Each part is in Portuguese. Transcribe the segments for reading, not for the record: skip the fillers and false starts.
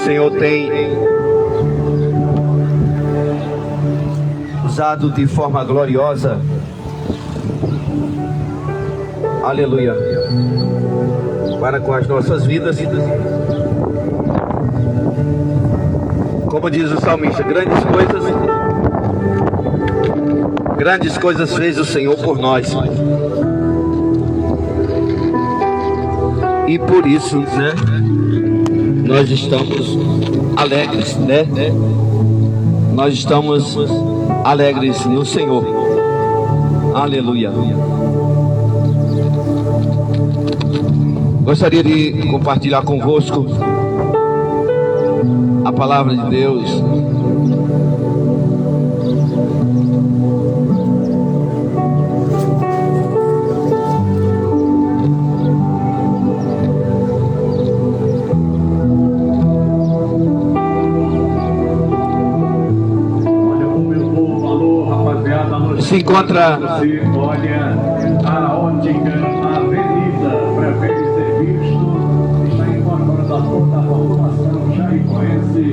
Senhor tem usado de forma gloriosa, aleluia, para com as nossas vidas. Como diz o salmista, grandes coisas fez o Senhor por nós. E por isso, né, nós estamos alegres, né? Nós estamos alegres no Senhor. Aleluia. Gostaria de compartilhar convosco a palavra de Deus. Se encontra olha a ótica Avenida Prefere Serviço, está informando a toda a população jaicoense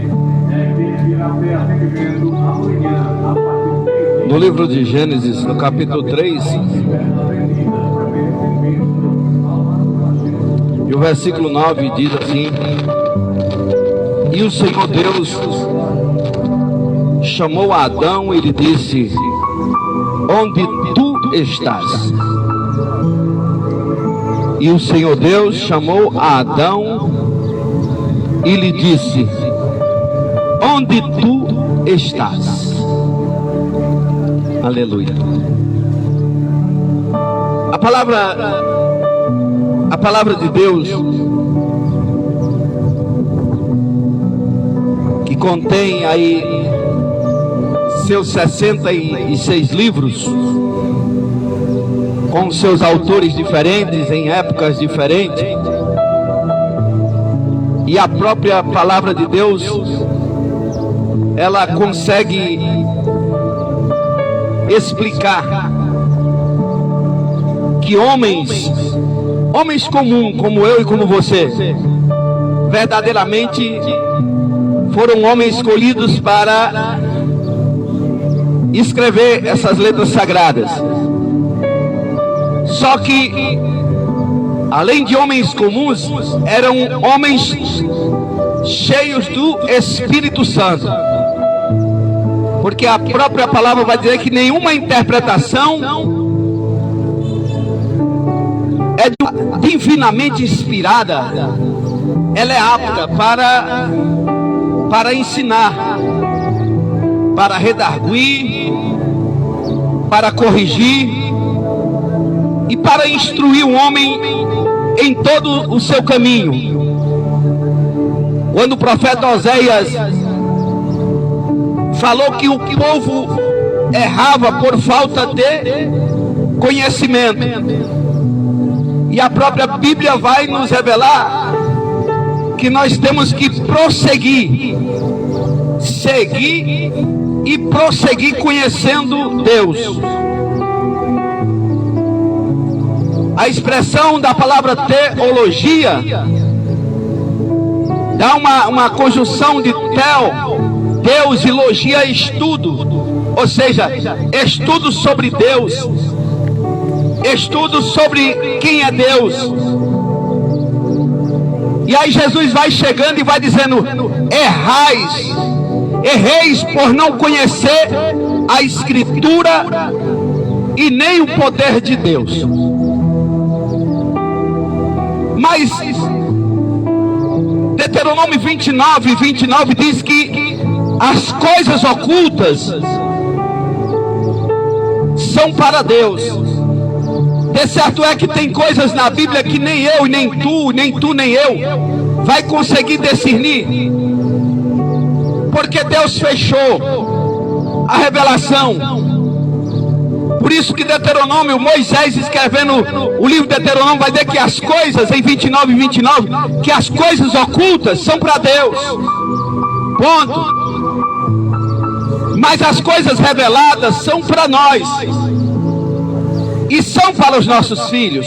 que irá ter atendimento amanhã a partir de no livro de Gênesis, no capítulo 3, e o versículo 9 diz assim: e o Senhor Deus chamou a Adão e lhe disse: onde tu estás? E o Senhor Deus chamou a Adão e lhe disse: onde tu estás? Aleluia. A palavra de Deus, que contém aí seus 66 livros, com seus autores diferentes, em épocas diferentes, e a própria palavra de Deus, ela consegue explicar que homens comuns, como eu e como você, verdadeiramente foram homens escolhidos para escrever essas letras sagradas. Só que, além de homens comuns, eram homens cheios do Espírito Santo, porque a própria palavra vai dizer que nenhuma interpretação é divinamente inspirada, ela é apta para ensinar, para redarguir, para corrigir e para instruir o homem em todo o seu caminho. Quando o profeta Oséias falou que o povo errava por falta de conhecimento, e a própria Bíblia vai nos revelar que nós temos que prosseguir, seguir e prosseguir conhecendo Deus. A expressão da palavra teologia dá uma conjunção de teo, Deus, e logia, estudo, ou seja, estudo sobre Deus, estudo sobre quem é Deus. E aí Jesus vai chegando e vai dizendo: erreis por não conhecer a Escritura e nem o poder de Deus. Mas Deuteronômio 29 diz que as coisas ocultas são para Deus. De certo é que tem coisas na Bíblia que nem eu, nem tu, nem eu vai conseguir discernir, porque Deus fechou a revelação. Por isso que Deuteronômio, Moisés escrevendo o livro de Deuteronômio, vai dizer que as coisas, em 29, que as coisas ocultas são para Deus, ponto. Mas as coisas reveladas são para nós, e são para os nossos filhos.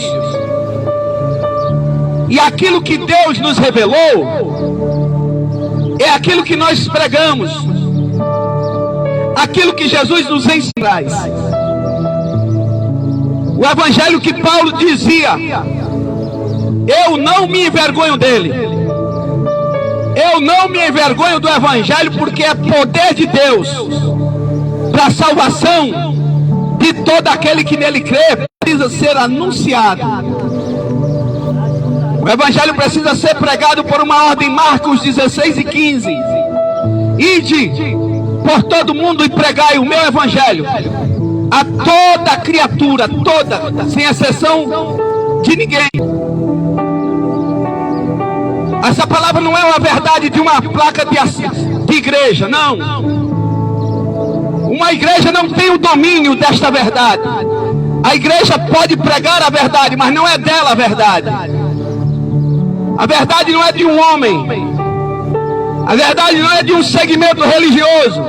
E aquilo que Deus nos revelou é aquilo que nós pregamos, aquilo que Jesus nos ensina. O evangelho que Paulo dizia: eu não me envergonho dele, eu não me envergonho do evangelho, porque é poder de Deus para a salvação de todo aquele que nele crê. Precisa ser anunciado. O evangelho precisa ser pregado por uma ordem. Marcos 16:15. Ide por todo mundo e pregai o meu evangelho a toda criatura, toda, sem exceção de ninguém. Essa palavra não é uma verdade de uma placa de igreja, não. Uma igreja não tem o domínio desta verdade. A igreja pode pregar a verdade, mas não é dela a verdade. A verdade não é de um homem. A verdade não é de um segmento religioso.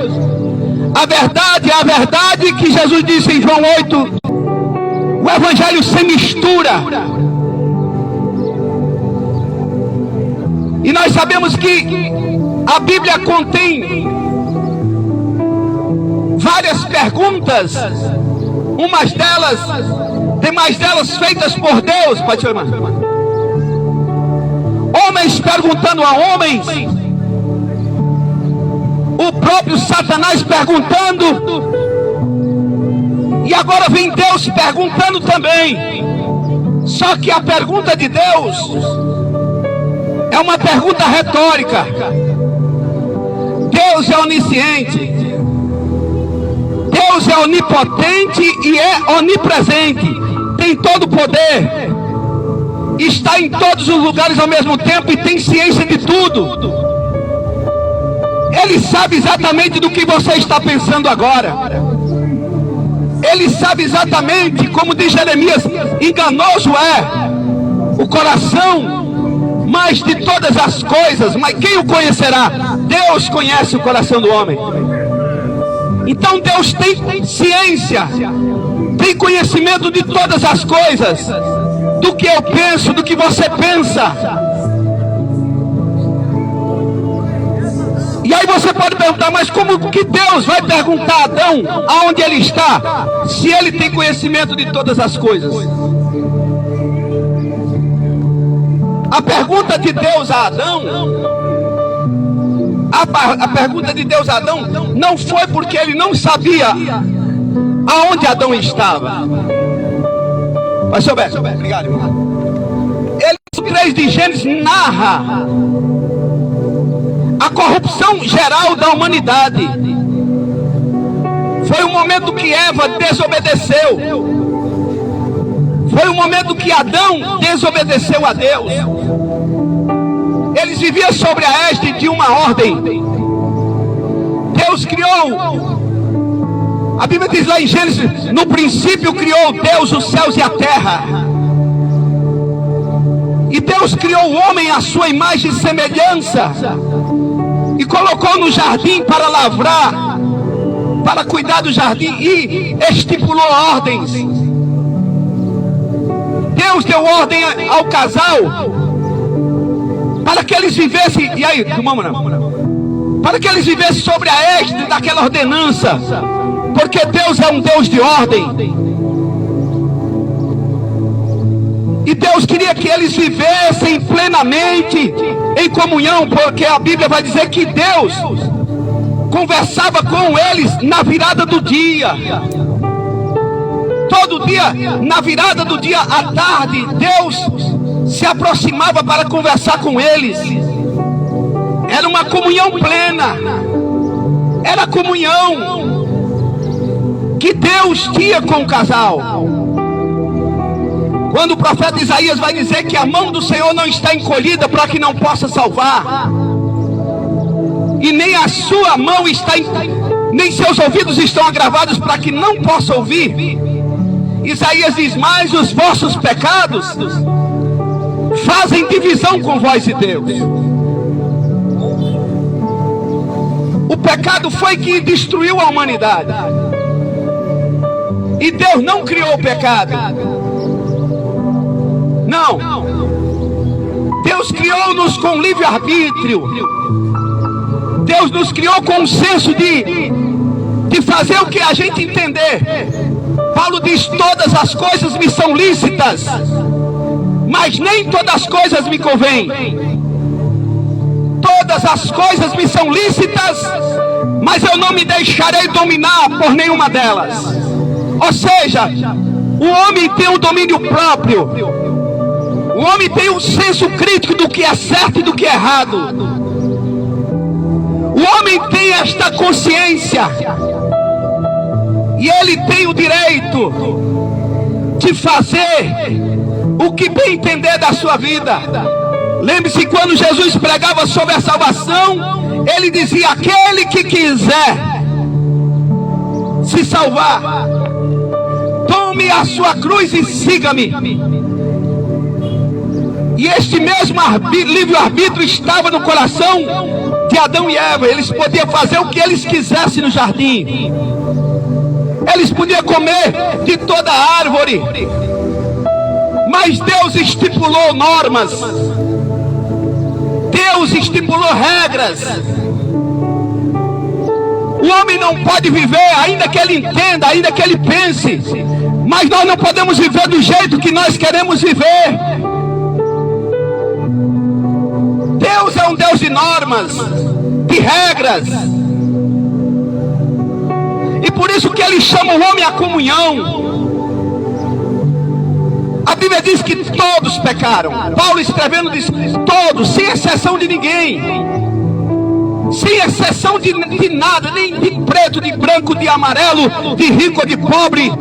A verdade é a verdade que Jesus disse em João 8. O evangelho sem mistura. E nós sabemos que a Bíblia contém várias perguntas, demais delas feitas por Deus, pode chamar. Homens perguntando a homens, o próprio Satanás perguntando, e agora vem Deus perguntando também. Só que a pergunta de Deus é uma pergunta retórica. Deus é onisciente, Deus é onipotente e é onipresente, tem todo o poder, está em todos os lugares ao mesmo tempo e tem ciência de tudo. Ele sabe exatamente do que você está pensando agora. Ele sabe exatamente, como diz Jeremias, enganoso é o coração mais de todas as coisas, mas quem o conhecerá? Deus conhece o coração do homem. Então Deus tem ciência, tem conhecimento de todas as coisas, do que eu penso, do que você pensa. E aí você pode perguntar, mas como que Deus vai perguntar a Adão aonde ele está, se ele tem conhecimento de todas as coisas? A pergunta de Deus a Adão, a pergunta de Deus a Adão não foi porque ele não sabia aonde Adão estava. Pastor Beto, obrigado, irmão. Ele, no 3 de Gênesis, narra a corrupção geral da humanidade. Foi o momento que Eva desobedeceu. Foi o momento que Adão desobedeceu a Deus. Eles viviam sobre a égide de uma ordem. Deus criou. A Bíblia diz lá em Gênesis: no princípio criou Deus os céus e a terra. E Deus criou o homem à sua imagem e semelhança, e colocou no jardim para lavrar, para cuidar do jardim, e estipulou ordens. Deus deu ordem ao casal para que eles vivessem, e aí, vamos não, para que eles vivessem sobre a égide daquela ordenança, porque Deus é um Deus de ordem. E Deus queria que eles vivessem plenamente em comunhão, porque a Bíblia vai dizer que Deus conversava com eles na virada do dia. Todo dia, na virada do dia à tarde, Deus se aproximava para conversar com eles. Era uma comunhão plena. Era a comunhão que Deus tinha com o casal. Quando o profeta Isaías vai dizer que a mão do Senhor não está encolhida para que não possa salvar, e nem a sua mão está, nem seus ouvidos estão agravados para que não possa ouvir. Isaías diz: mas os vossos pecados fazem divisão com vós e Deus. O pecado foi que destruiu a humanidade, e Deus não criou o pecado. Não, Deus criou-nos com livre-arbítrio. Deus nos criou com um senso de fazer o que a gente entender. Paulo diz: todas as coisas me são lícitas, mas nem todas as coisas me convêm. Todas as coisas me são lícitas, mas eu não me deixarei dominar por nenhuma delas. Ou seja, o homem tem um domínio próprio. O homem tem um senso crítico do que é certo e do que é errado. O homem tem esta consciência. E ele tem o direito de fazer o que bem entender da sua vida. Lembre-se, quando Jesus pregava sobre a salvação, ele dizia: aquele que quiser se salvar, tome a sua cruz e siga-me. E este mesmo livre-arbítrio estava no coração de Adão e Eva. Eles podiam fazer o que eles quisessem no jardim. Eles podiam comer de toda árvore, mas Deus estipulou normas. Deus estipulou regras. O homem não pode viver, ainda que ele entenda, ainda que ele pense, mas nós não podemos viver do jeito que nós queremos viver. Deus é um Deus de normas, de regras. E por isso que ele chama o homem à comunhão. A Bíblia diz que todos pecaram. Paulo escrevendo diz: todos, sem exceção de ninguém. Sem exceção de nada, nem de preto, de branco, de amarelo, de rico ou de pobre,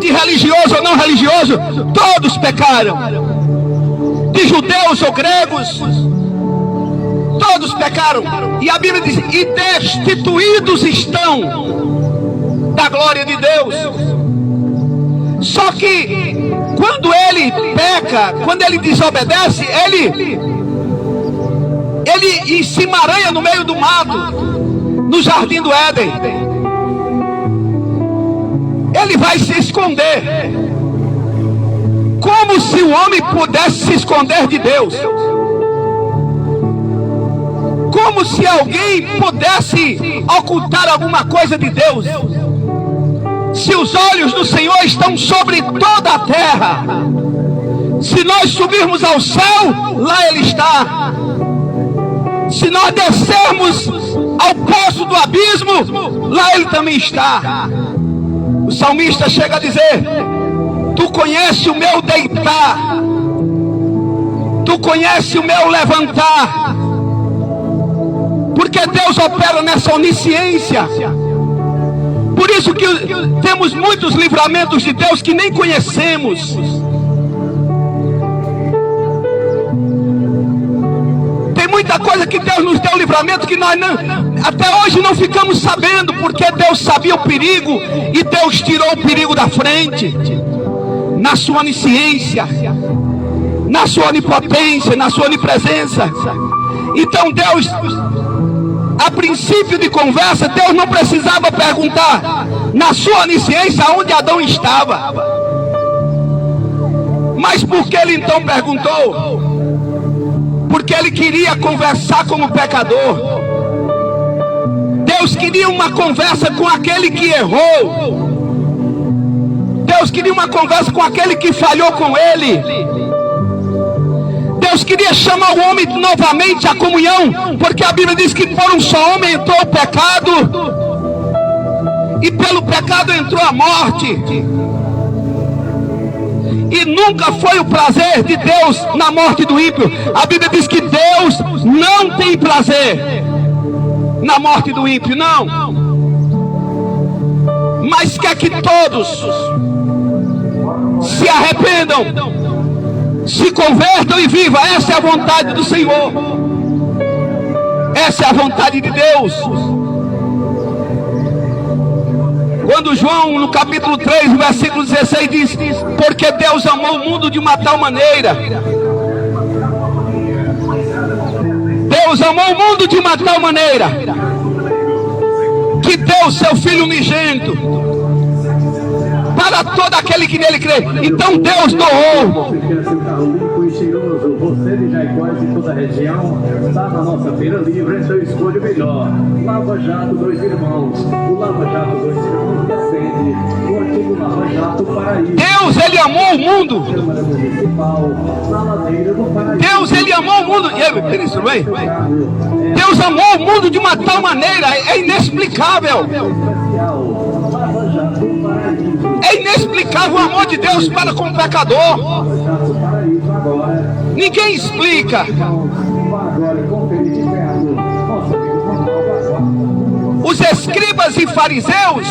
de religioso ou não religioso. Todos pecaram. De judeus ou gregos, todos pecaram. E a Bíblia diz: e destituídos estão da glória de Deus. Só que quando ele peca, quando ele desobedece, ele se emaranha no meio do mato, no jardim do Éden. Ele vai se esconder, como se o homem pudesse se esconder de Deus, como se alguém pudesse ocultar alguma coisa de Deus. Se os olhos do Senhor estão sobre toda a terra, se nós subirmos ao céu, lá Ele está. Se nós descermos ao poço do abismo, lá Ele também está. O salmista chega a dizer: tu conheces o meu deitar, tu conheces o meu levantar. Porque Deus opera nessa onisciência. Por isso que temos muitos livramentos de Deus que nem conhecemos. Tem muita coisa que Deus nos deu livramento que nós até hoje não ficamos sabendo, porque Deus sabia o perigo e Deus tirou o perigo da frente. Na sua onisciência, na sua onipotência, na sua onipresença. Então Deus, a princípio de conversa, Deus não precisava perguntar na sua onisciência onde Adão estava. Mas por que ele então perguntou? Porque ele queria conversar com o pecador. Deus queria uma conversa com aquele que errou. Deus queria uma conversa com aquele que falhou com ele. Deus queria chamar o homem novamente à comunhão, porque a Bíblia diz que por um só homem entrou o pecado, e pelo pecado entrou a morte. E nunca foi o prazer de Deus na morte do ímpio. A Bíblia diz que Deus não tem prazer na morte do ímpio, não. Mas quer que todos se arrependam, se convertam e vivam. Essa é a vontade do Senhor. Essa é a vontade de Deus. Quando João, no capítulo 3, versículo 16, diz: porque Deus amou o mundo de uma tal maneira. Deus amou o mundo de uma tal maneira que deu seu Filho unigênito para todo aquele que nele crê. Então Deus doou. você de Jaicóis e toda a região, está na nossa feira livre, então escolha o melhor. Lava Jato Dois Irmãos. O Lava Jato Dois Irmãos defende o antigo Lava Jato Paraíso. Deus, ele amou o mundo. Câmara Municipal, na ladeira do Paraíso. Deus, ele amou o mundo. Deus amou o mundo de uma tal maneira, é inexplicável. Lava Jato Paraíso. É inexplicável o amor de Deus para com o pecador. Lava Jato Paraíso agora. Ninguém explica. Agora conferir de perto. Nosso amigo Ronaldo. Os escribas e fariseus,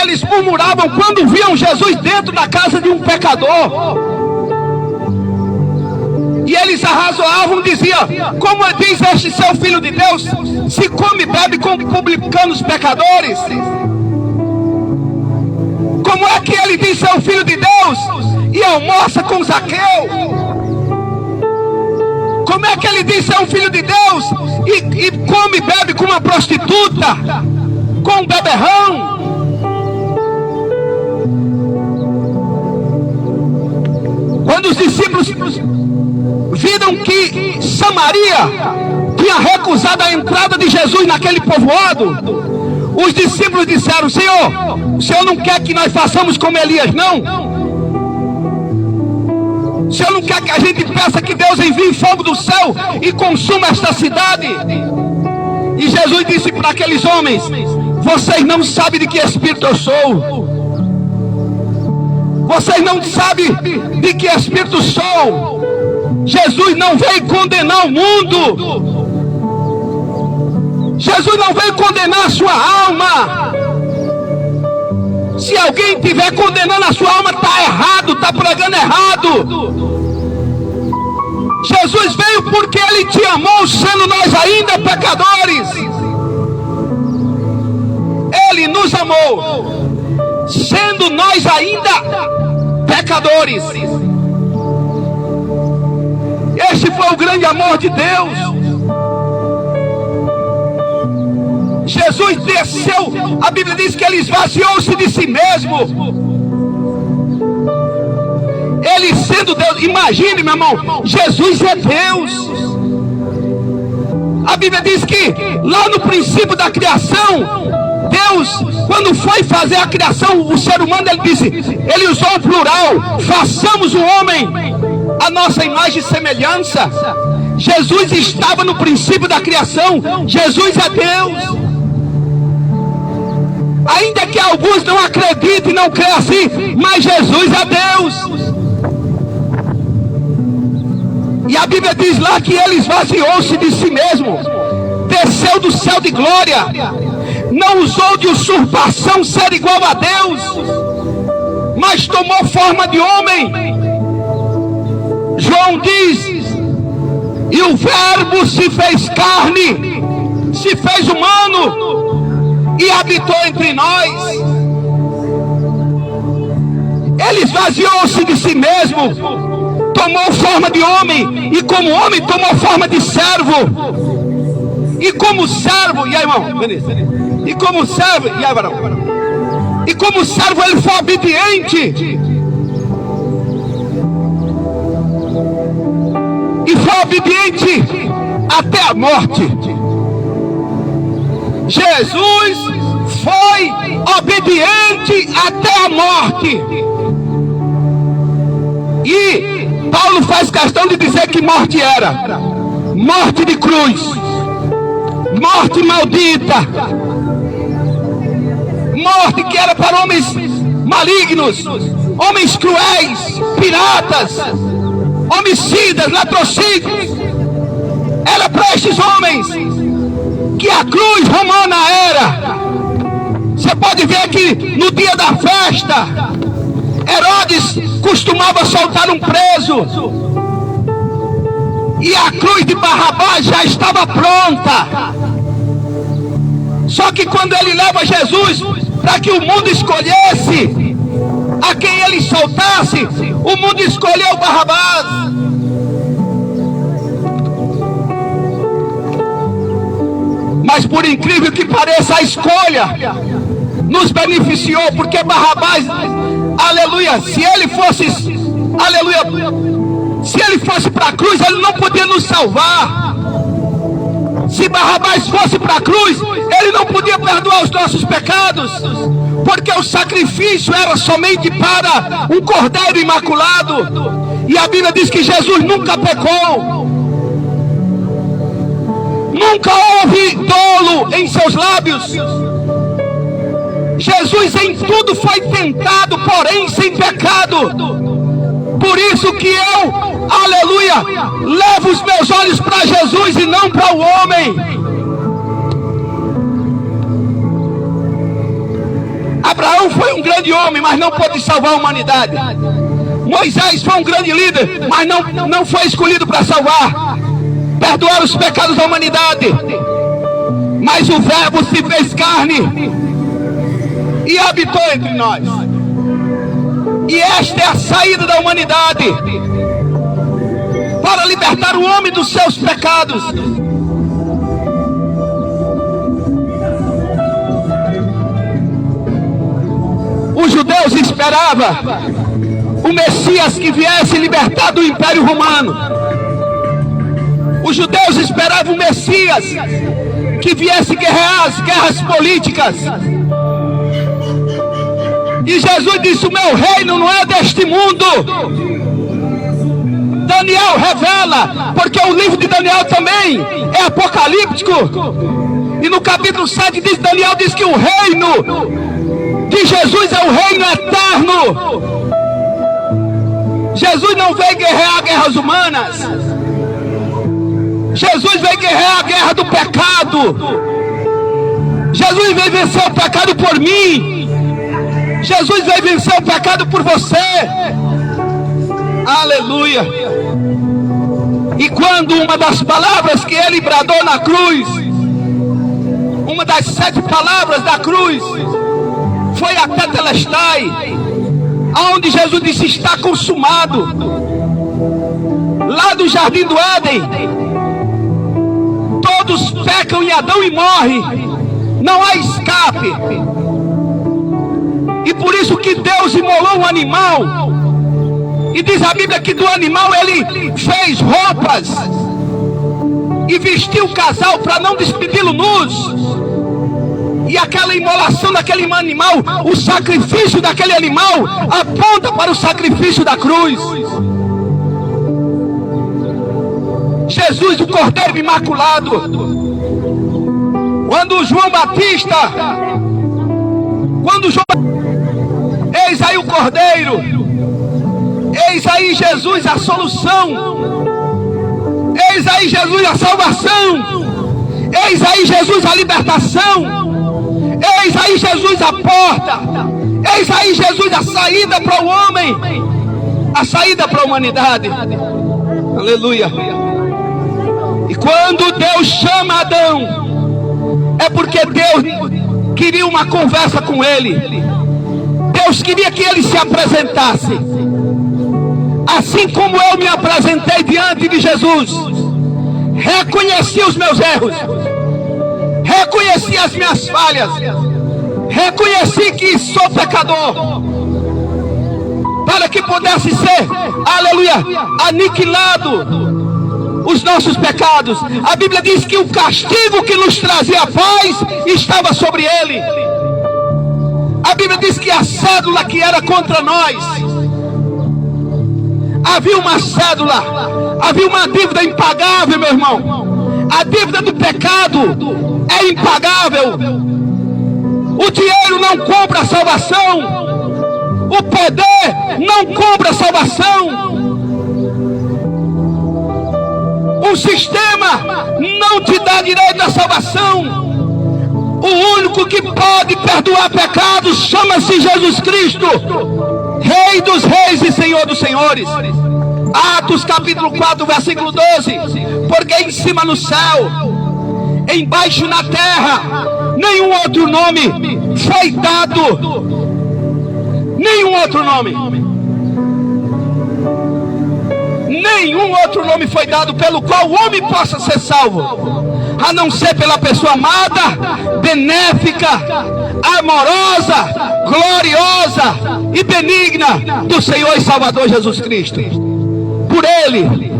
eles murmuravam quando viam Jesus dentro da casa de um pecador. E eles arrazoavam, diziam: como diz este seu filho de Deus, se come e bebe com publicanos pecadores? Como é que ele diz ser o filho de Deus e almoça com Zaqueu? Como é que ele diz ser um filho de Deus e come e bebe com uma prostituta, com um beberrão? Quando os discípulos viram que Samaria tinha recusado a entrada de Jesus naquele povoado, os discípulos disseram: Senhor, o Senhor não quer que nós façamos como Elias, não? O Senhor não quer que a gente peça que Deus envie fogo do céu e consuma esta cidade? E Jesus disse para aqueles homens: vocês não sabem de que espírito eu sou. Vocês não sabem de que espírito sou. Jesus não veio condenar o mundo. Jesus não veio condenar a sua alma. Se alguém estiver condenando a sua alma, está errado, está pregando errado. Jesus veio porque Ele te amou, sendo nós ainda pecadores. Ele nos amou, sendo nós ainda pecadores. Este foi o grande amor de Deus. Jesus desceu, a Bíblia diz que Ele esvaziou-se de si mesmo. Ele sendo Deus, imagine, meu irmão, Jesus é Deus. A Bíblia diz que lá no princípio da criação, Deus, quando foi fazer a criação, o ser humano, Ele disse, Ele usou o plural: façamos o homem a nossa imagem e semelhança. Jesus estava no princípio da criação. Jesus é Deus. Ainda que alguns não acreditem e não creiam assim, mas Jesus é Deus. E a Bíblia diz lá que Ele esvaziou-se de si mesmo, desceu do céu de glória, não usou de usurpação ser igual a Deus, mas tomou forma de homem. João diz: e o Verbo se fez carne, se fez humano e habitou entre nós. Ele esvaziou-se de si mesmo, tomou forma de homem, e como homem tomou forma de servo. E como servo, e aí, irmão? E como servo, e aí, varão? E como servo Ele foi obediente. E foi obediente até a morte. Jesus foi obediente até a morte. E Paulo faz questão de dizer que morte era morte de cruz, morte maldita, morte que era para homens malignos, homens cruéis, piratas, homicidas, latrocídios. Era para estes homens que a cruz romana era. Você pode ver que no dia da festa, Herodes costumava soltar um preso, e a cruz de Barrabás já estava pronta. Só que quando ele leva Jesus para que o mundo escolhesse a quem ele soltasse, o mundo escolheu Barrabás. Mas por incrível que pareça, a escolha nos beneficiou, porque Barrabás, aleluia, se ele fosse, aleluia, Se ele fosse para a cruz, ele não podia nos salvar. Se Barrabás fosse para a cruz, ele não podia perdoar os nossos pecados, porque o sacrifício era somente para um cordeiro imaculado. E a Bíblia diz que Jesus nunca pecou, nunca houve dolo em seus lábios. Jesus em tudo foi tentado, porém sem pecado. Por isso que eu, aleluia, levo os meus olhos para Jesus e não para o homem. Abraão foi um grande homem, mas não pôde salvar a humanidade. Moisés foi um grande líder, mas não foi escolhido para salvar, perdoar os pecados da humanidade. Mas o Verbo se fez carne e habitou entre nós. E esta é a saída da humanidade, para libertar o homem dos seus pecados. Os judeus esperavam o Messias que viesse libertar do Império Romano. Os judeus esperavam o Messias que viesse guerrear as guerras políticas. E Jesus disse: o meu reino não é deste mundo. Daniel revela, porque o livro de Daniel também é apocalíptico. E no capítulo 7 diz, Daniel diz que o reino de Jesus é o reino eterno. Jesus não veio guerrear guerras humanas. Jesus veio guerrear a guerra do pecado. Jesus veio vencer o pecado por mim. Jesus veio vencer o pecado por você. Aleluia. E quando uma das palavras que ele bradou na cruz, uma das 7 palavras da cruz, foi a tetelestai, aonde Jesus disse: está consumado. Lá do jardim do Éden, todos pecam em Adão e morrem. Não há escape. E por isso que Deus imolou um animal. E diz a Bíblia que do animal ele fez roupas e vestiu o casal para não despedi-lo nus. E aquela imolação daquele animal, o sacrifício daquele animal, aponta para o sacrifício da cruz. Jesus, o Cordeiro Imaculado. Quando João Batista, eis aí o Cordeiro, eis aí Jesus a solução, eis aí Jesus a salvação, eis aí Jesus a libertação, eis aí Jesus a porta, eis aí Jesus a saída para o homem, a saída para a humanidade. Aleluia. E quando Deus chama Adão, é porque Deus queria uma conversa com ele. Deus queria que ele se apresentasse. Assim como eu me apresentei diante de Jesus, reconheci os meus erros, reconheci as minhas falhas, reconheci que sou pecador, para que pudesse ser, aleluia, aniquilado os nossos pecados. A Bíblia diz que o castigo que nos trazia paz estava sobre ele. A Bíblia diz que a cédula que era contra nós, havia uma cédula, havia uma dívida impagável, meu irmão. A dívida do pecado é impagável. O dinheiro não compra a salvação, o poder não compra a salvação, o sistema não te dá direito à salvação. O único que pode perdoar pecados chama-se Jesus Cristo, Rei dos reis e Senhor dos senhores. Atos capítulo 4 versículo 12. Porque em cima no céu, embaixo na terra, nenhum outro nome foi dado, nenhum outro nome, nenhum outro nome foi dado pelo qual o homem possa ser salvo, a não ser pela pessoa amada, benéfica, amorosa, gloriosa e benigna do Senhor e Salvador Jesus Cristo. por Ele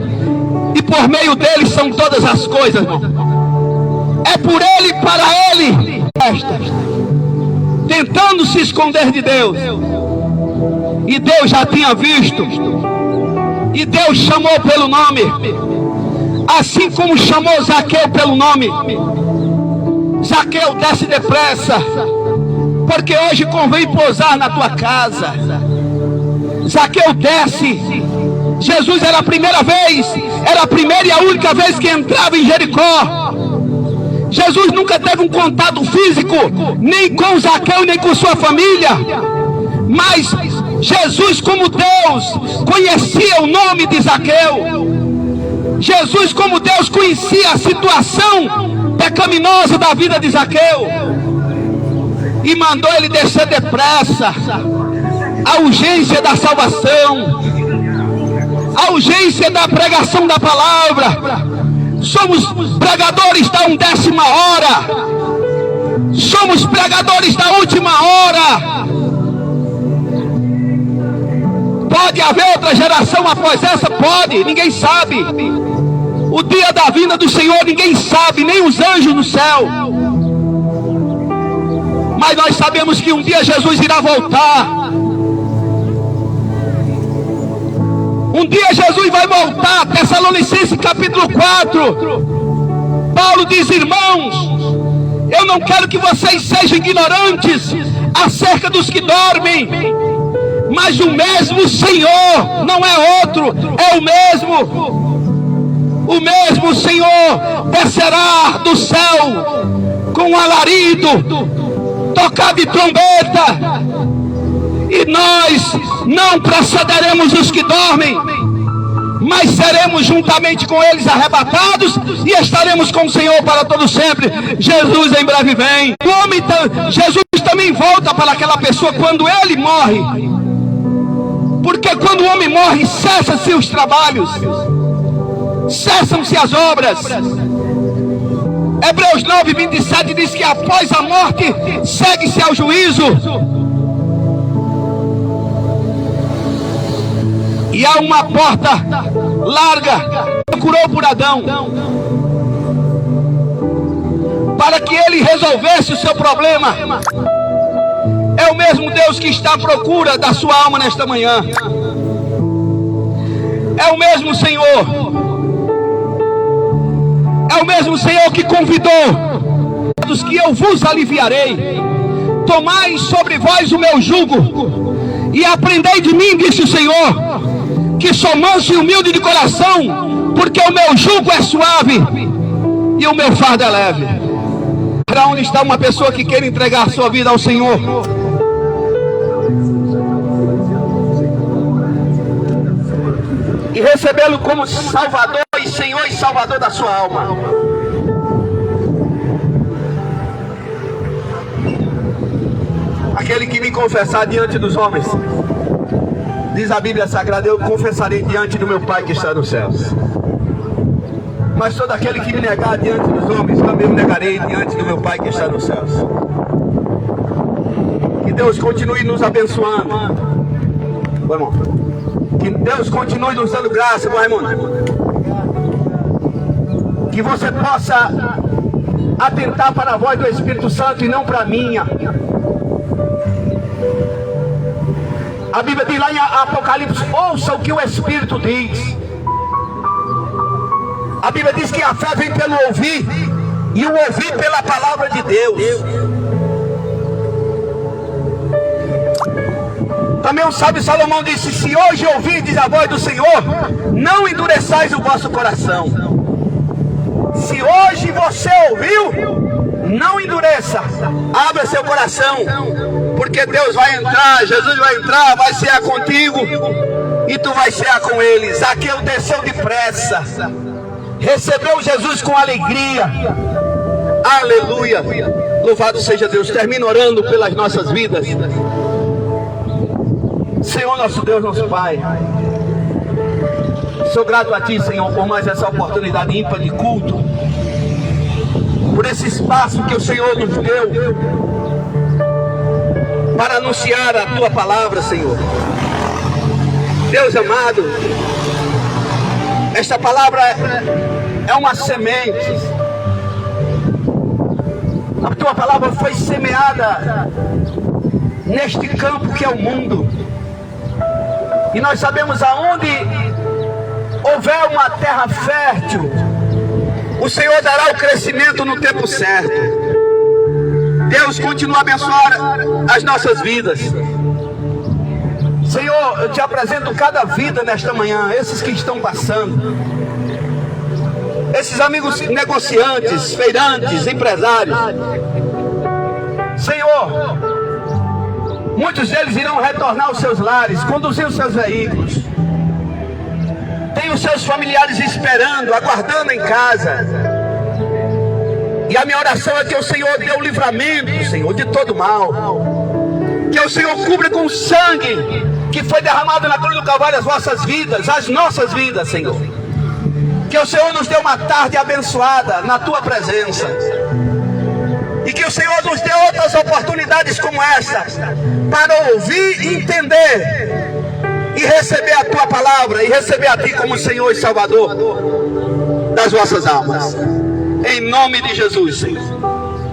e por meio dele são todas as coisas, irmão. É por Ele e para Ele, tentando se esconder de Deus. E Deus já tinha visto, e Deus chamou pelo nome, assim como chamou Zaqueu pelo nome. Zaqueu, desce depressa, porque hoje convém pousar na tua casa. Zaqueu, desce. Jesus era a primeira vez, era a primeira e a única vez que entrava em Jericó. Jesus nunca teve um contato físico, nem com Zaqueu, nem com sua família. Mas Jesus, como Deus, conhecia o nome de Zaqueu. Jesus, como Deus, conhecia a situação pecaminosa da vida de Zaqueu. E mandou ele descer depressa. A urgência da salvação, a urgência da pregação da palavra. Somos pregadores da 1ª hora. Somos pregadores da última hora. Pode haver outra geração após essa? Pode, ninguém sabe. O dia da vinda do Senhor ninguém sabe, nem os anjos no céu. Mas nós sabemos que um dia Jesus irá voltar. Um dia Jesus vai voltar. Tessalonicenses capítulo 4. Paulo diz: irmãos, eu não quero que vocês sejam ignorantes acerca dos que dormem, mas o mesmo Senhor, não é outro, é o mesmo. O mesmo Senhor descerá do céu com alarido, tocar de trombeta, e nós não precederemos os que dormem, mas seremos juntamente com eles arrebatados e estaremos com o Senhor para todo sempre. Jesus em breve vem. Jesus também volta para aquela pessoa quando ele morre, porque quando o homem morre, cessam-se os trabalhos, cessam-se as obras. Hebreus 9:27 diz que após a morte segue-se ao juízo. E há uma porta larga, procurou por Adão, para que ele resolvesse o seu problema. É o mesmo Deus que está à procura da sua alma nesta manhã. É o mesmo Senhor. É o mesmo Senhor que convidou: dos que eu vos aliviarei. Tomai sobre vós o meu jugo e aprendei de mim, disse o Senhor, que sou manso e humilde de coração, porque o meu jugo é suave e o meu fardo é leve. Para onde está uma pessoa que quer entregar sua vida ao Senhor? E recebê-lo como Salvador e Senhor e Salvador da sua alma. Aquele que me confessar diante dos homens, diz a Bíblia Sagrada, eu confessarei diante do meu Pai que está nos céus. Mas todo aquele que me negar diante dos homens, também me negarei diante do meu Pai que está nos céus. Que Deus continue nos abençoando. Bom, irmão. Que Deus continue nos dando graça, meu irmão. Que você possa atentar para a voz do Espírito Santo e não para a minha. A Bíblia diz lá em Apocalipse: ouça o que o Espírito diz. A Bíblia diz que a fé vem pelo ouvir, e o ouvir pela palavra de Deus. Também o sábio Salomão disse: se hoje ouvirdes a voz do Senhor, não endureçais o vosso coração. Se hoje você ouviu, não endureça, abra seu coração, porque Deus vai entrar, Jesus vai entrar, vai cear contigo e tu vai cear com ele. Zaqueu desceu depressa, recebeu Jesus com alegria. Aleluia, louvado seja Deus. Termino orando pelas nossas vidas. Senhor nosso Deus, nosso Pai, sou grato a Ti, Senhor, por mais essa oportunidade ímpar de culto, por esse espaço que o Senhor nos deu para anunciar a Tua palavra, Senhor. Deus amado, Esta palavra é uma semente. A tua palavra foi semeada neste campo que é o mundo. E nós sabemos aonde houver uma terra fértil, o Senhor dará o crescimento no tempo certo. Deus continua a abençoar as nossas vidas. Senhor, eu te apresento cada vida nesta manhã, esses que estão passando, esses amigos negociantes, feirantes, empresários. Senhor, muitos deles irão retornar aos seus lares, conduzir os seus veículos. Tem os seus familiares esperando, aguardando em casa. E a minha oração é que o Senhor dê o livramento, Senhor, de todo mal. Que o Senhor cubra com o sangue que foi derramado na cruz do Calvário as vossas vidas, as nossas vidas, Senhor. Que o Senhor nos dê uma tarde abençoada na tua presença. E que o Senhor nos dê outras oportunidades como esta, para ouvir e entender, e receber a tua palavra, e receber a ti como Senhor e Salvador das vossas almas. Em nome de Jesus, Senhor.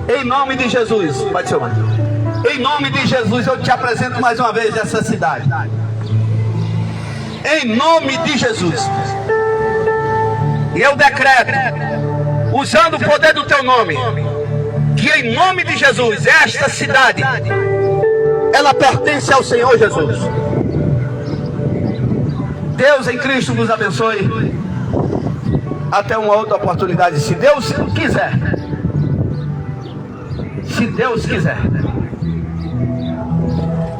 Em nome de Jesus. Pode ser, mano. Em nome de Jesus, eu te apresento mais uma vez essa cidade. Em nome de Jesus. E eu decreto, usando o poder do teu nome, que em nome de Jesus, esta cidade, ela pertence ao Senhor Jesus. Deus em Cristo nos abençoe. Até uma outra oportunidade, se Deus quiser. Se Deus quiser.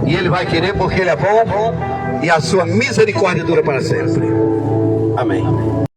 E Ele vai querer porque Ele é bom e a sua misericórdia dura para sempre. Amém.